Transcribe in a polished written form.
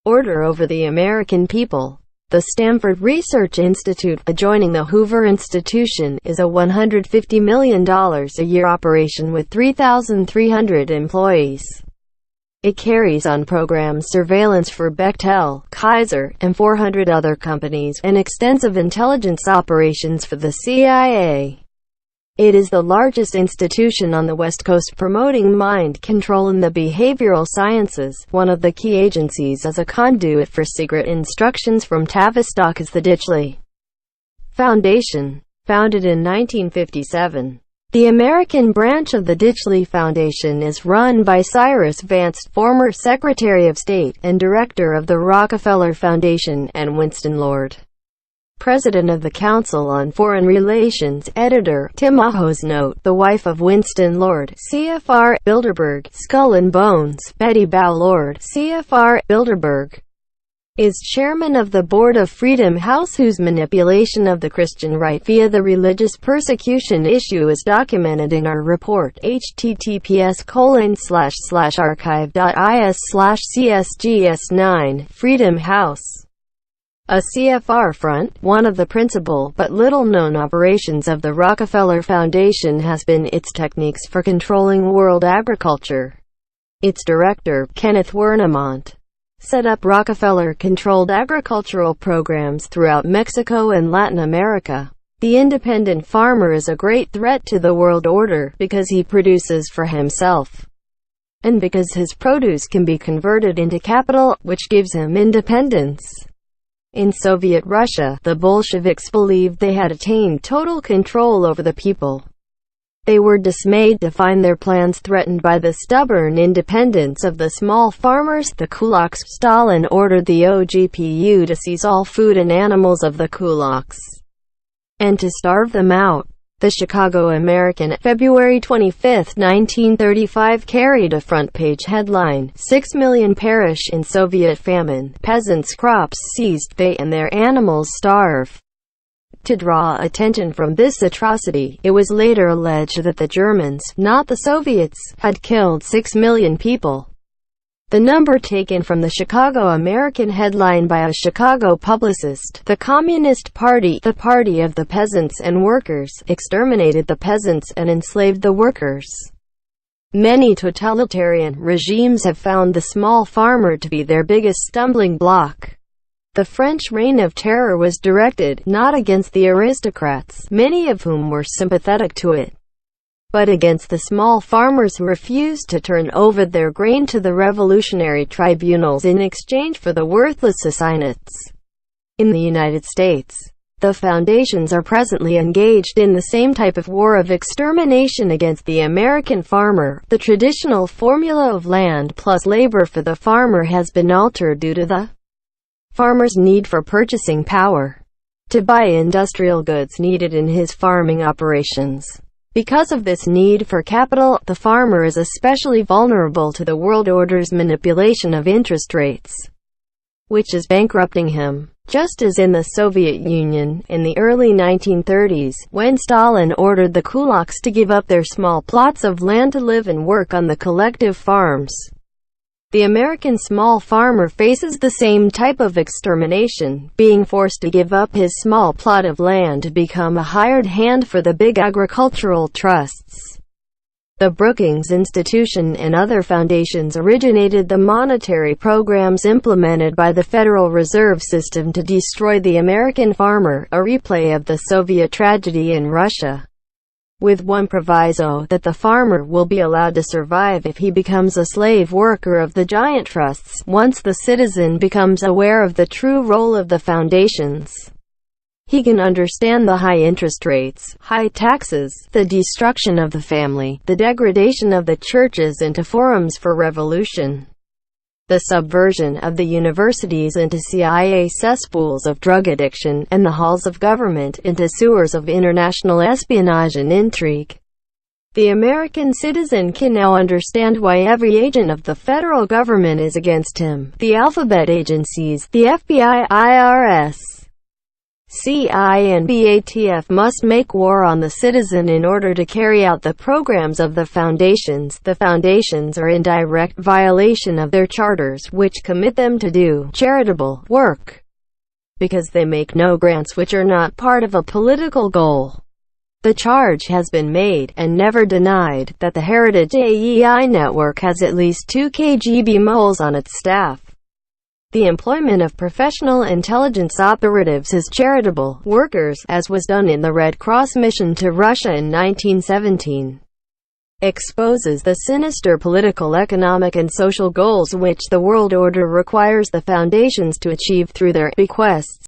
order over the American people. The Stanford Research Institute, adjoining the Hoover Institution, is a $150 million a year operation with 3,300 employees. It carries on programs surveillance for Bechtel, Kaiser, and 400 other companies, and extensive intelligence operations for the CIA. It is the largest institution on the West Coast promoting mind control in the behavioral sciences. One of the key agencies as a conduit for secret instructions from Tavistock is the Ditchley Foundation. Founded in 1957, the American branch of the Ditchley Foundation is run by Cyrus Vance, former Secretary of State and Director of the Rockefeller Foundation, and Winston Lord, President of the Council on Foreign Relations. Editor Tim Aho's note: the wife of Winston Lord, CFR, Bilderberg, Skull and Bones, Betty Bow Lord, CFR, Bilderberg, is chairman of the board of Freedom House, whose manipulation of the Christian right via the religious persecution issue is documented in our report. https://archive.is/csgs9 Freedom House. A CFR front. One of the principal, but little-known operations of the Rockefeller Foundation has been its techniques for controlling world agriculture. Its director, Kenneth Wernimont, set up Rockefeller-controlled agricultural programs throughout Mexico and Latin America. The independent farmer is a great threat to the world order, because he produces for himself, and because his produce can be converted into capital, which gives him independence. In Soviet Russia, the Bolsheviks believed they had attained total control over the people. They were dismayed to find their plans threatened by the stubborn independence of the small farmers, the kulaks. Stalin ordered the OGPU to seize all food and animals of the kulaks, and to starve them out. The Chicago American, February 25, 1935, carried a front-page headline: 6 million perish in Soviet famine, peasants' crops seized, they and their animals starve. To draw attention from this atrocity, it was later alleged that the Germans, not the Soviets, had killed 6 million people. The number taken from the Chicago American headline by a Chicago publicist. The Communist Party, the party of the peasants and workers, exterminated the peasants and enslaved the workers. Many totalitarian regimes have found the small farmer to be their biggest stumbling block. The French Reign of Terror was directed, not against the aristocrats, many of whom were sympathetic to it, but against the small farmers who refused to turn over their grain to the revolutionary tribunals in exchange for the worthless assignats. In the United States, the foundations are presently engaged in the same type of war of extermination against the American farmer. The traditional formula of land plus labor for the farmer has been altered due to the farmer's need for purchasing power to buy industrial goods needed in his farming operations. Because of this need for capital, the farmer is especially vulnerable to the world order's manipulation of interest rates, which is bankrupting him. Just as in the Soviet Union, in the early 1930s, when Stalin ordered the kulaks to give up their small plots of land to live and work on the collective farms, the American small farmer faces the same type of extermination, being forced to give up his small plot of land to become a hired hand for the big agricultural trusts. The Brookings Institution and other foundations originated the monetary programs implemented by the Federal Reserve System to destroy the American farmer, a replay of the Soviet tragedy in Russia, with one proviso, that the farmer will be allowed to survive if he becomes a slave worker of the giant trusts. Once the citizen becomes aware of the true role of the foundations, he can understand the high interest rates, high taxes, the destruction of the family, the degradation of the churches into forums for revolution, the subversion of the universities into CIA cesspools of drug addiction, and the halls of government into sewers of international espionage and intrigue. The American citizen can now understand why every agent of the federal government is against him. The alphabet agencies, the FBI, IRS, CINBATF must make war on the citizen in order to carry out the programs of the foundations. The foundations are in direct violation of their charters, which commit them to do charitable work, because they make no grants which are not part of a political goal. The charge has been made, and never denied, that the Heritage AEI network has at least 2 KGB moles on its staff. The employment of professional intelligence operatives as charitable workers, as was done in the Red Cross mission to Russia in 1917, exposes the sinister political, economic and social goals which the world order requires the foundations to achieve through their bequests.